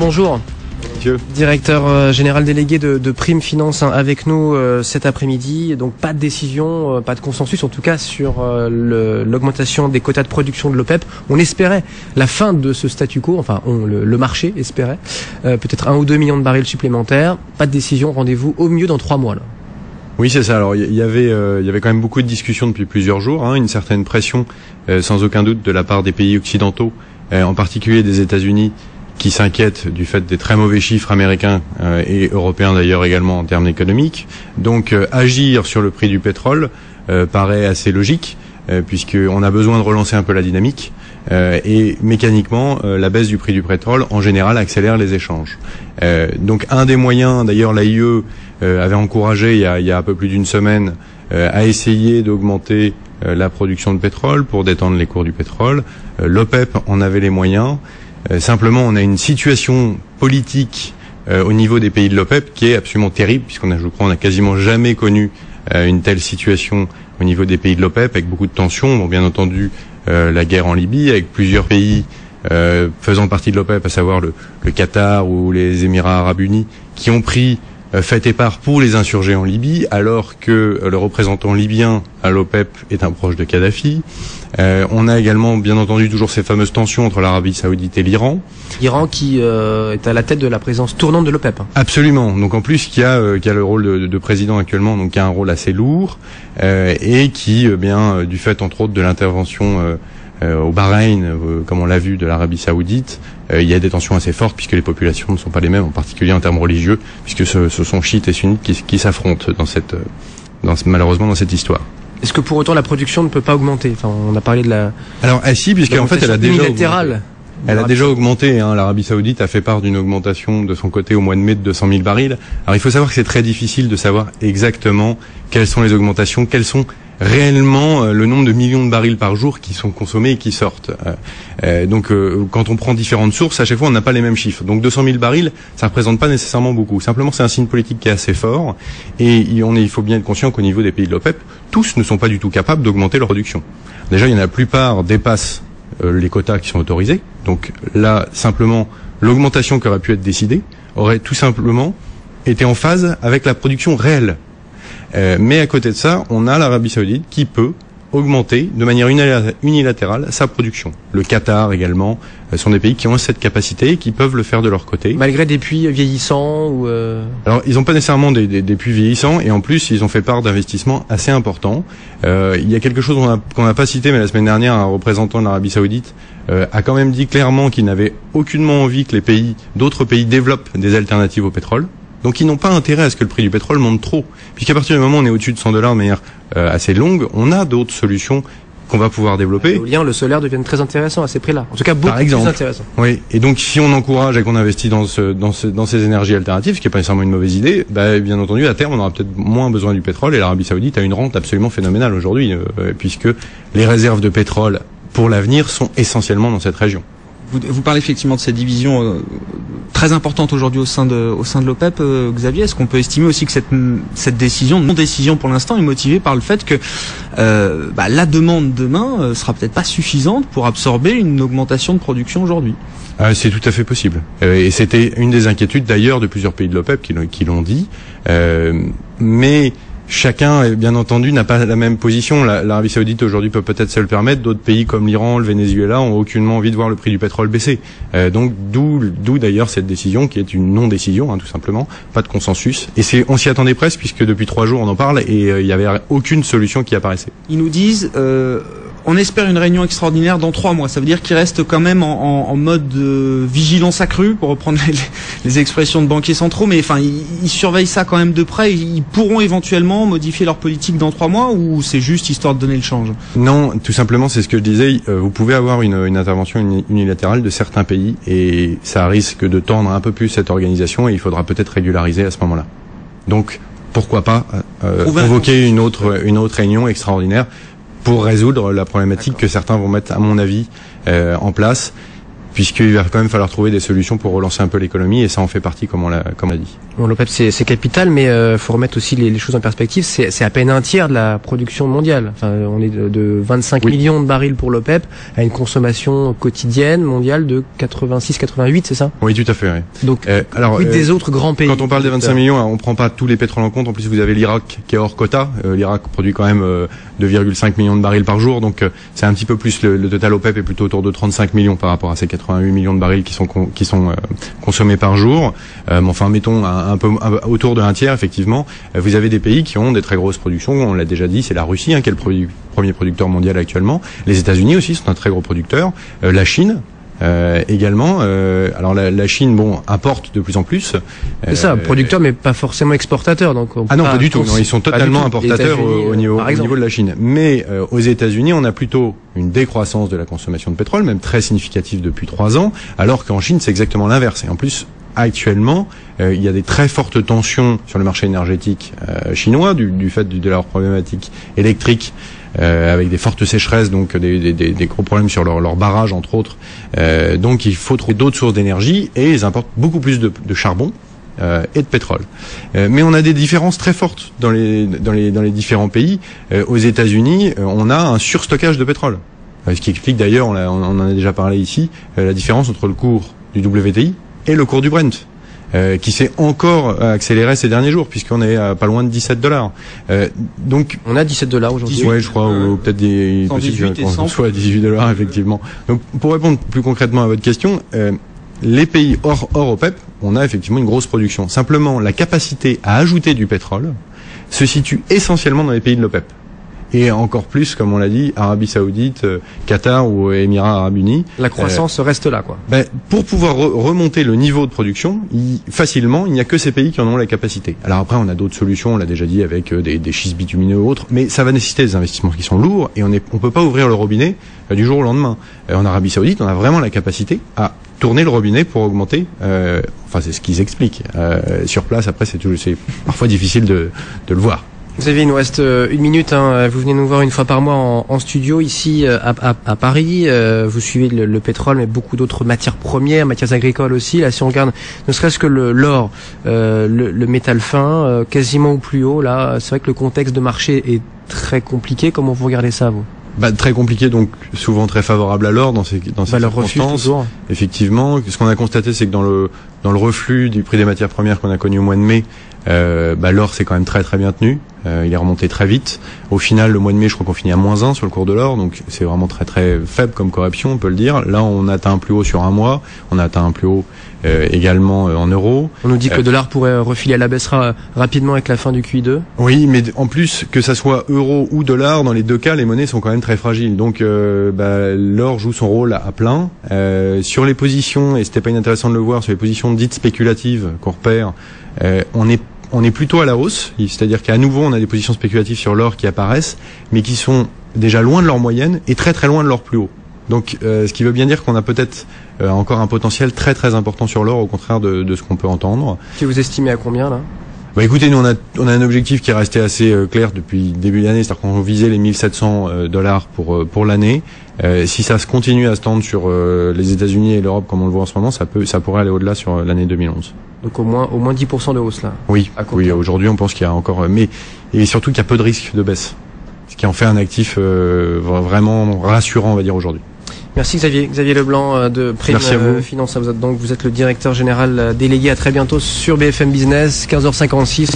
Bonjour. Directeur général délégué de Prime Finance avec nous cet après-midi. Donc pas de décision, pas de consensus en tout cas sur l'augmentation des quotas de production de l'OPEP. On espérait la fin de ce statu quo, enfin le marché espérait peut-être 1 ou 2 millions de barils supplémentaires. Pas de décision, rendez-vous au mieux dans 3 mois là. Oui, c'est ça. Alors il y avait quand même beaucoup de discussions depuis plusieurs jours, une certaine pression sans aucun doute de la part des pays occidentaux, en particulier des États-Unis, qui s'inquiètent du fait des très mauvais chiffres américains et européens d'ailleurs également en termes économiques. Donc agir sur le prix du pétrole paraît assez logique, puisqu'on a besoin de relancer un peu la dynamique, et mécaniquement la baisse du prix du pétrole en général accélère les échanges. Donc un des moyens, d'ailleurs l'AIE avait encouragé il y a un peu plus d'une semaine à essayer d'augmenter la production de pétrole pour détendre les cours du pétrole. L'OPEP en avait les moyens. Simplement, on a une situation politique au niveau des pays de l'OPEP qui est absolument terrible, puisqu'on a, je crois, on n'a quasiment jamais connu une telle situation au niveau des pays de l'OPEP, avec beaucoup de tensions. Bon, bien entendu, la guerre en Libye, avec plusieurs pays faisant partie de l'OPEP, à savoir le Qatar ou les Émirats Arabes Unis, qui ont pris fait et part pour les insurgés en Libye, alors que le représentant libyen à l'OPEP est un proche de Kadhafi. On a également, bien entendu, toujours ces fameuses tensions entre l'Arabie Saoudite et l'Iran. L'Iran qui est à la tête de la présidence tournante de l'OPEP. Absolument. Donc en plus, qui a le rôle de président actuellement, donc qui a un rôle assez lourd, et qui, du fait entre autres de l'intervention au Bahreïn, comme on l'a vu, de l'Arabie Saoudite, il y a des tensions assez fortes puisque les populations ne sont pas les mêmes, en particulier en termes religieux, puisque ce sont chiites et sunnites qui s'affrontent malheureusement dans cette histoire. Est-ce que pour autant la production ne peut pas augmenter? Enfin, on a parlé de la... Alors, si, puisqu'en fait, elle a déjà augmenté. Elle a déjà augmenté. L'Arabie Saoudite a fait part d'une augmentation de son côté au mois de mai de 200 000 barils. Alors, il faut savoir que c'est très difficile de savoir exactement quelles sont les augmentations, quelles sont réellement le nombre de millions de barils par jour qui sont consommés et qui sortent. Donc, quand on prend différentes sources, à chaque fois, on n'a pas les mêmes chiffres. Donc, 200 000 barils, ça représente pas nécessairement beaucoup. Simplement, c'est un signe politique qui est assez fort. Et il faut bien être conscient qu'au niveau des pays de l'OPEP, tous ne sont pas du tout capables d'augmenter leur production. Déjà, la plupart dépassent les quotas qui sont autorisés. Donc là, simplement, l'augmentation qui aurait pu être décidée aurait tout simplement été en phase avec la production réelle. Mais à côté de ça, on a l'Arabie Saoudite qui peut augmenter de manière unilatérale sa production. Le Qatar également sont des pays qui ont cette capacité et qui peuvent le faire de leur côté. Malgré des puits vieillissants ou Alors, ils n'ont pas nécessairement des puits vieillissants, et en plus, ils ont fait part d'investissements assez importants. Il y a quelque chose qu'on n'a pas cité, mais la semaine dernière, un représentant de l'Arabie Saoudite a quand même dit clairement qu'il n'avait aucunement envie que d'autres pays développent des alternatives au pétrole. Donc ils n'ont pas intérêt à ce que le prix du pétrole monte trop, puisqu'à partir du moment où on est au-dessus de $100 de manière assez longue, on a d'autres solutions qu'on va pouvoir développer. L'éolien, le solaire deviennent très intéressants à ces prix-là. En tout cas, beaucoup plus intéressants. Oui. Et donc, si on encourage et qu'on investit dans ces énergies alternatives, ce qui n'est pas nécessairement une mauvaise idée, bien entendu, à terme, on aura peut-être moins besoin du pétrole, et l'Arabie Saoudite a une rente absolument phénoménale aujourd'hui, puisque les réserves de pétrole pour l'avenir sont essentiellement dans cette région. Vous parlez effectivement de cette division très importante aujourd'hui au sein de l'OPEP, Xavier. Est-ce qu'on peut estimer aussi que cette décision, non-décision pour l'instant, est motivée par le fait que la demande demain sera peut-être pas suffisante pour absorber une augmentation de production aujourd'hui? C'est tout à fait possible. Et c'était une des inquiétudes d'ailleurs de plusieurs pays de l'OPEP qui l'ont dit. Mais chacun, bien entendu, n'a pas la même position. L'Arabie Saoudite aujourd'hui peut peut-être se le permettre. D'autres pays comme l'Iran, le Venezuela ont aucunement envie de voir le prix du pétrole baisser. Donc d'où d'ailleurs cette décision qui est une non-décision, tout simplement, pas de consensus. Et on s'y attendait presque, puisque depuis 3 jours on en parle et il n'y avait aucune solution qui apparaissait. Ils nous disent on espère une réunion extraordinaire dans 3 mois. Ça veut dire qu'ils restent quand même en mode vigilance accrue, pour reprendre les expressions de banquiers centraux. Mais enfin, ils surveillent ça quand même de près. Ils pourront éventuellement modifier leur politique dans 3 mois, ou c'est juste histoire de donner le change? Non, tout simplement, c'est ce que je disais. Vous pouvez avoir une intervention unilatérale de certains pays, et ça risque de tendre un peu plus cette organisation, et il faudra peut-être régulariser à ce moment-là. Donc, pourquoi pas convoquer une autre réunion extraordinaire pour résoudre la problématique que certains vont mettre, à mon avis, en place. puisqu'il va quand même falloir trouver des solutions pour relancer un peu l'économie, et ça en fait partie, comme on l'a dit. Bon, l'OPEP c'est capital, mais faut remettre aussi les choses en perspective. C'est à peine un tiers de la production mondiale. Enfin, on est de 25 millions de barils pour l'OPEP à une consommation quotidienne mondiale de 86-88, c'est ça? Oui, tout à fait. Oui. Donc, des autres grands pays. Quand on parle des 25 millions, on prend pas tous les pétroles en compte. En plus, vous avez l'Irak qui est hors quota. L'Irak produit quand même 2,5 millions de barils par jour, donc c'est un petit peu plus. Le total OPEP est plutôt autour de 35 millions par rapport à ces 88 millions de barils qui sont consommés par jour. Mais enfin, mettons un peu autour de un tiers, effectivement. Vous avez des pays qui ont des très grosses productions. On l'a déjà dit, c'est la Russie qui est le premier producteur mondial actuellement. Les États-Unis aussi sont un très gros producteur. La Chine. Également, alors la Chine, importe de plus en plus. C'est ça, producteur mais pas forcément exportateur. Donc non, pas du tout. Non, ils sont totalement importateurs au niveau de la Chine. Mais aux États-Unis, on a plutôt une décroissance de la consommation de pétrole, même très significative depuis 3 ans, alors qu'en Chine, c'est exactement l'inverse. Et en plus, actuellement, il y a des très fortes tensions sur le marché énergétique chinois du fait de leur problématique électrique. Avec des fortes sécheresses, donc des gros problèmes sur leur barrage, entre autres. Donc il faut trouver d'autres sources d'énergie, et ils importent beaucoup plus de charbon et de pétrole. Mais on a des différences très fortes dans les différents pays. Aux États-Unis, on a un surstockage de pétrole, ce qui explique d'ailleurs, on en a déjà parlé ici, la différence entre le cours du WTI et le cours du Brent. Qui s'est encore accéléré ces derniers jours, puisqu'on est à pas loin de $17. Donc on a $17 aujourd'hui. Ouais, je crois, ou peut-être des qu'on soit à $18, effectivement. Donc pour répondre plus concrètement à votre question, les pays hors OPEP, on a effectivement une grosse production. Simplement, la capacité à ajouter du pétrole se situe essentiellement dans les pays de l'OPEP. Et encore plus, comme on l'a dit, Arabie Saoudite, Qatar ou Émirats Arabes Unis. La croissance reste là, quoi. Pour pouvoir remonter le niveau de production, facilement, il n'y a que ces pays qui en ont la capacité. Alors après, on a d'autres solutions, on l'a déjà dit, avec des schistes bitumineux ou autres, mais ça va nécessiter des investissements qui sont lourds, et on peut pas ouvrir le robinet du jour au lendemain. En Arabie Saoudite, on a vraiment la capacité à tourner le robinet pour augmenter. C'est ce qu'ils expliquent. Sur place, après, c'est parfois difficile de le voir. Xavier, il nous reste 1 minute. Vous venez nous voir une fois par mois en studio ici à Paris. Vous suivez le pétrole, mais beaucoup d'autres matières premières, matières agricoles aussi. Là, si on regarde, ne serait-ce que l'or, le métal fin, quasiment au plus haut. Là, c'est vrai que le contexte de marché est très compliqué. Comment vous regardez ça, vous? Très compliqué, donc souvent très favorable à l'or dans ces circonstances. Effectivement, ce qu'on a constaté, c'est que dans le reflux du prix des matières premières qu'on a connu au mois de mai, l'or s'est quand même très très bien tenu. Il est remonté très vite. Au final, le mois de mai, je crois qu'on finit à -1 sur le cours de l'or, donc c'est vraiment très très faible comme correction, on peut le dire. Là, on a atteint un plus haut sur un mois, on a atteint un plus haut également en euros. On nous dit que le dollar pourrait refiler à la baisse rapidement avec la fin du QI2. Oui, mais en plus, que ça soit euro ou dollar, dans les deux cas, les monnaies sont quand même très fragiles. Donc l'or joue son rôle à plein. Sur les positions, et c'était pas inintéressant de le voir, sur les positions dites spéculatives qu'on repère, on est plutôt à la hausse, c'est-à-dire qu'à nouveau on a des positions spéculatives sur l'or qui apparaissent, mais qui sont déjà loin de leur moyenne et très très loin de leur plus haut. Donc ce qui veut bien dire qu'on a peut-être encore un potentiel très très important sur l'or, au contraire de ce qu'on peut entendre. Que vous estimez à combien là ? Écoutez, nous on a un objectif qui est resté assez clair depuis le début de l'année, c'est-à-dire qu'on visait les $1,700 pour l'année. Si ça se continue à se tendre sur les États-Unis et l'Europe comme on le voit en ce moment, ça pourrait aller au-delà sur l'année 2011. Donc au moins 10% de hausse là. Oui, aujourd'hui on pense qu'il y a encore, et surtout qu'il y a peu de risques de baisse, ce qui en fait un actif vraiment rassurant, on va dire, aujourd'hui. Merci Xavier Leblanc de Prime Finance. Vous êtes le directeur général délégué. À très bientôt sur BFM Business, 15h56.